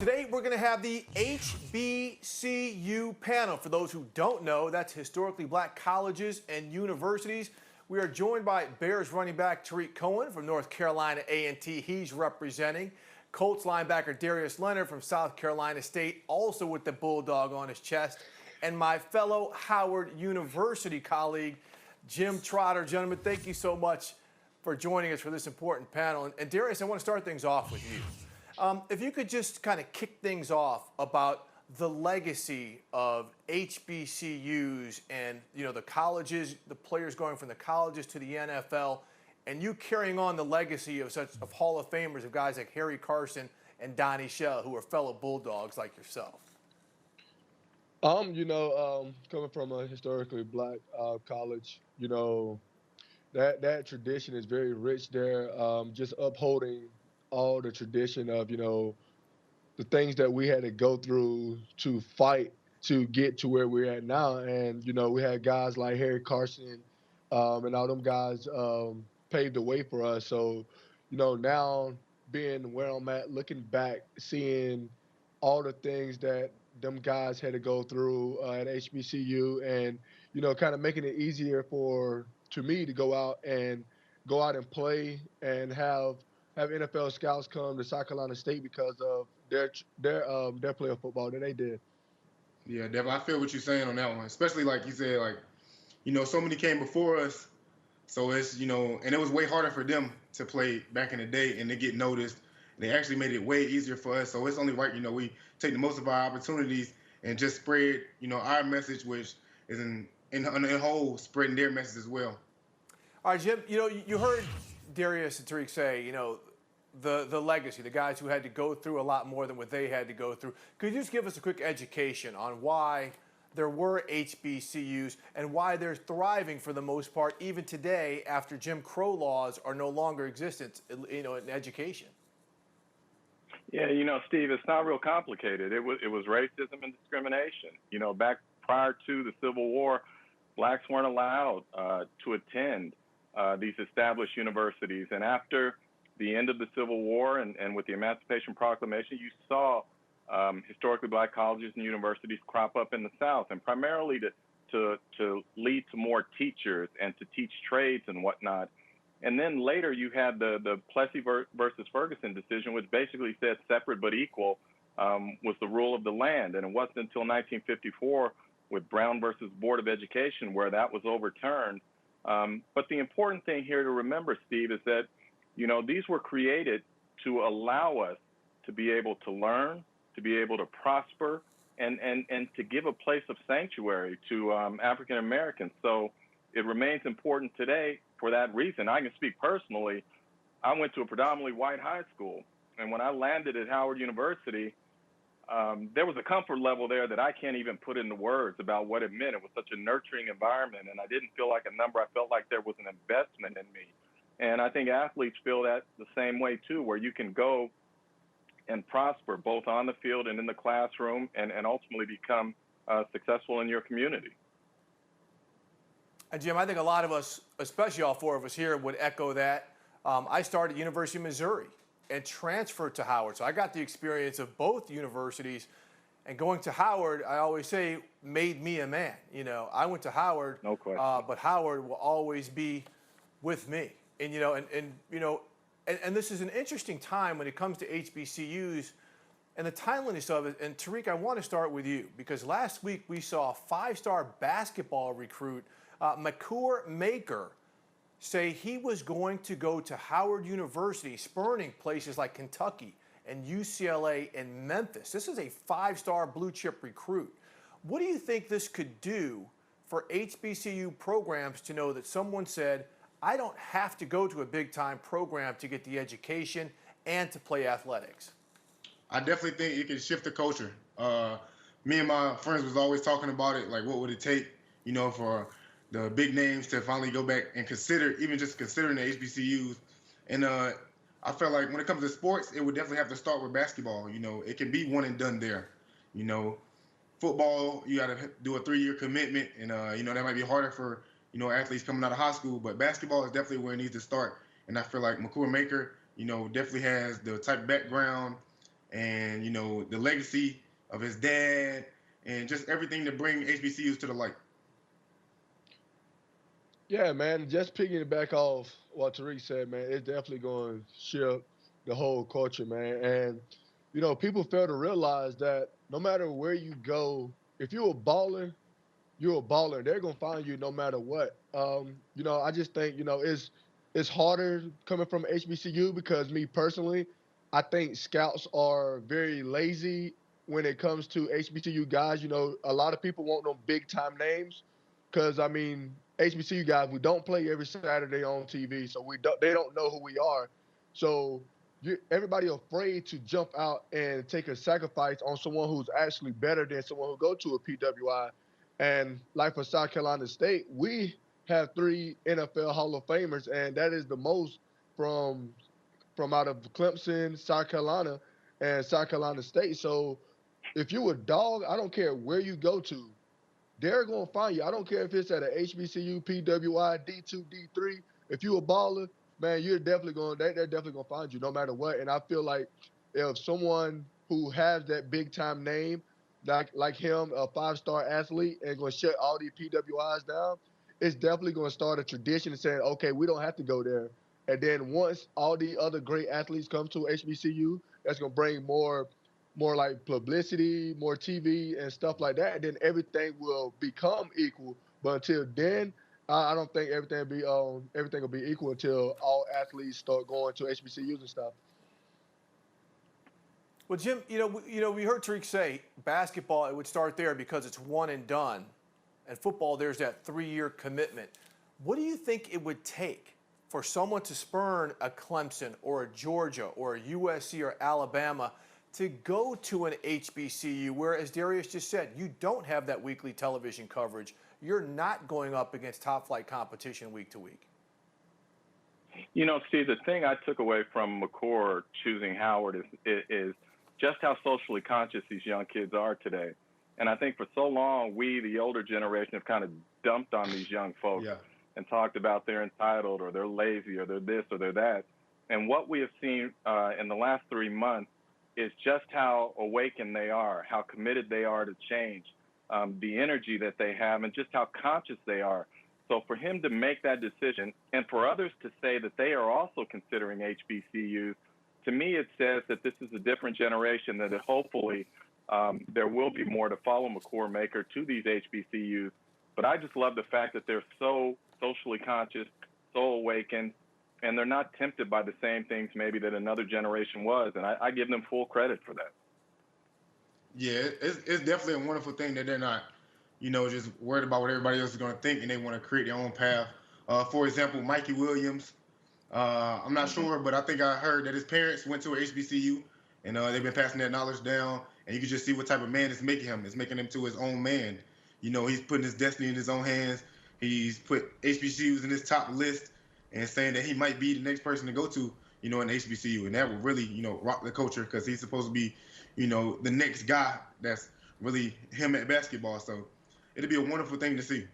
Today, we're going to have the HBCU panel. For those who don't know, that's historically black colleges and universities. We are joined by Bears running back Tarik Cohen from North Carolina A&T. He's representing Colts linebacker Darius Leonard from South Carolina State, also with the Bulldog on his chest, and my fellow Howard University colleague, Jim Trotter. Gentlemen, thank you so much for joining us for this important panel. And Darius, I want to start things off with you. If you could just kind of kick things off about the legacy of HBCUs and, the colleges, the players going from the colleges to the NFL, and you carrying on the legacy of Hall of Famers, of guys like Harry Carson and Donnie Shell, who are fellow Bulldogs like yourself. Coming from a historically black college, that tradition is very rich there. Just upholding all the tradition of, the things that we had to go through to fight to get to where we're at now. And, we had guys like Harry Carson and all them guys paved the way for us. So, now being where I'm at, looking back, seeing all the things that them guys had to go through at HBCU and, kind of making it easier to me to go out and play and have NFL scouts come to South Carolina State because of their play of football that they did. Yeah, definitely. I feel what you're saying on that one, especially like you said, so many came before us, so it's and it was way harder for them to play back in the day and to get noticed. They actually made it way easier for us, so it's only right we take the most of our opportunities and just spread our message, which is in whole spreading their message as well. All right, Jim. You heard Darius and Tarik say, the legacy, the guys who had to go through a lot more than what they had to go through. Could you just give us a quick education on why there were HBCUs and why they're thriving for the most part, even today, after Jim Crow laws are no longer existent, in education? Yeah, Steve, it's not real complicated. It was racism and discrimination. Back prior to the Civil War, blacks weren't allowed to attend these established universities. And after the end of the Civil War and with the Emancipation Proclamation, you saw historically black colleges and universities crop up in the South, and primarily to lead to more teachers and to teach trades and whatnot. And then later you had the Plessy versus Ferguson decision, which basically said separate but equal was the rule of the land. And it wasn't until 1954 with Brown versus Board of Education where that was overturned. But the important thing here to remember, Steve, is that these were created to allow us to be able to learn, to be able to prosper, and to give a place of sanctuary to African Americans. So it remains important today for that reason. I can speak personally. I went to a predominantly white high school, and when I landed at Howard University, there was a comfort level there that I can't even put into words about what it meant. It was such a nurturing environment, and I didn't feel like a number. I felt like there was an investment in me. And I think athletes feel that the same way, too, where you can go and prosper both on the field and in the classroom and ultimately become successful in your community. And Jim, I think a lot of us, especially all four of us here, would echo that. I started at University of Missouri and transferred to Howard. So I got the experience of both universities. And going to Howard, I always say, made me a man. I went to Howard, No question. But Howard will always be with me. And and this is an interesting time when it comes to HBCUs and the timeliness of it. And Tarik, I want to start with you because last week we saw a five-star basketball recruit, Makur Maker, say he was going to go to Howard University, spurning places like Kentucky and UCLA and Memphis. This is a five-star blue-chip recruit. What do you think this could do for HBCU programs to know that someone said, I don't have to go to a big-time program to get the education and to play athletics? I definitely think it can shift the culture. Me and my friends was always talking about it, like what would it take, for the big names to finally go back and consider, even just considering the HBCUs. And I felt like when it comes to sports, it would definitely have to start with basketball. It can be one and done there. Football, you got to do a 3-year commitment, and that might be harder for athletes coming out of high school, but basketball is definitely where it needs to start. And I feel like Makur Maker, definitely has the type of background and the legacy of his dad, and just everything to bring HBCUs to the light. Yeah, man. Just picking it back off what Tarik said, man, it's definitely going to shift the whole culture, man. And people fail to realize that no matter where you go, if you're a baller, you're a baller. They're gonna find you no matter what. I just think it's harder coming from HBCU because me personally, I think scouts are very lazy when it comes to HBCU guys. A lot of people want them big time names because HBCU guys, we don't play every Saturday on TV, so they don't know who we are. So everybody afraid to jump out and take a sacrifice on someone who's actually better than someone who go to a PWI. And like for South Carolina State, we have 3 NFL Hall of Famers, and that is the most from out of Clemson, South Carolina, and South Carolina State. So if you a dog, I don't care where you go to, they're gonna find you. I don't care if it's at a HBCU, PWI, D2, D3. If you a baller, man, they're definitely gonna find you no matter what. And I feel like if someone who has that big time name, like him, a 5-star athlete, and going to shut all these PWIs down, it's definitely going to start a tradition of saying, okay, we don't have to go there. And then once all the other great athletes come to HBCU, that's going to bring more like publicity, more TV and stuff like that. And then everything will become equal. But until then, I don't think everything will be equal until all athletes start going to HBCUs and stuff. Well, Jim, we heard Tarik say basketball, it would start there because it's one and done. And football, there's that 3-year commitment. What do you think it would take for someone to spurn a Clemson or a Georgia or a USC or Alabama to go to an HBCU where, as Darius just said, you don't have that weekly television coverage? You're not going up against top-flight competition week to week. Steve, the thing I took away from McCord choosing Howard is just how socially conscious these young kids are today. And I think for so long, we, the older generation, have kind of dumped on these young folks and talked about they're entitled or they're lazy or they're this or they're that. And what we have seen in the last 3 months is just how awakened they are, how committed they are to change, the energy that they have, and just how conscious they are. So for him to make that decision and for others to say that they are also considering HBCUs, to me, it says that this is a different generation, that hopefully there will be more to follow McCord Maker to these HBCUs. But I just love the fact that they're so socially conscious, so awakened, and they're not tempted by the same things maybe that another generation was. And I give them full credit for that. Yeah, it's definitely a wonderful thing that they're not, just worried about what everybody else is going to think, and they want to create their own path. For example, Mikey Williams, I'm not sure, but I think I heard that his parents went to a HBCU, and they've been passing that knowledge down, and you can just see what type of man it's making him. It's making him to his own man. He's putting his destiny in his own hands. He's put HBCUs in his top list and saying that he might be the next person to go to, an HBCU, and that will really, rock the culture because he's supposed to be, the next guy that's really him at basketball. So it'll be a wonderful thing to see.